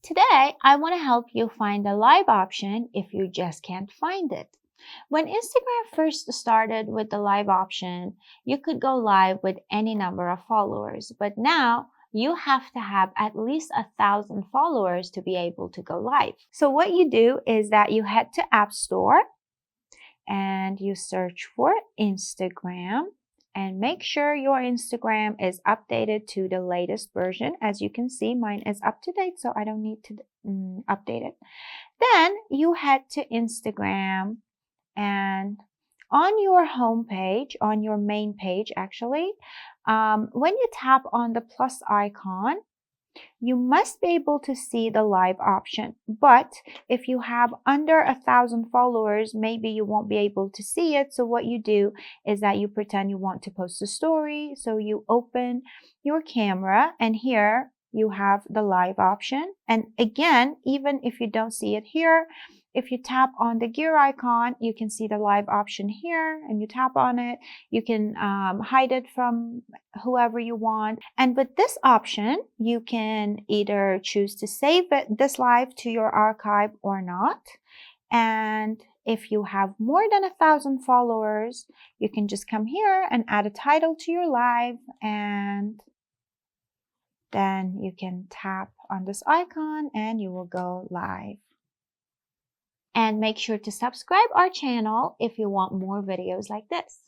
Today, I want to help you find the live option if you just can't find it. When Instagram first started with the live option, you could go live with any number of followers, but now you have to have at least 1,000 followers to be able to go live. So what you do is that you head to App Store and you search for Instagram and make sure your Instagram is updated to the latest version. As you can see, mine is up to date, so I don't need to update it. Then you head to Instagram, and on your home page, on your main page actually, when you tap on the plus icon, you must be able to see the live option. But if you have under 1,000 followers, maybe you won't be able to see it. So what you do is that you pretend you want to post a story. So you open your camera and here you have the live option. And again, even if you don't see it here, if you tap on the gear icon, you can see the live option here and you tap on it. You can hide it from whoever you want. And with this option, you can either choose to save this live to your archive or not. And if you have more than 1,000 followers, you can just come here and add a title to your live, and then you can tap on this icon and you will go live. And make sure to subscribe our channel if you want more videos like this.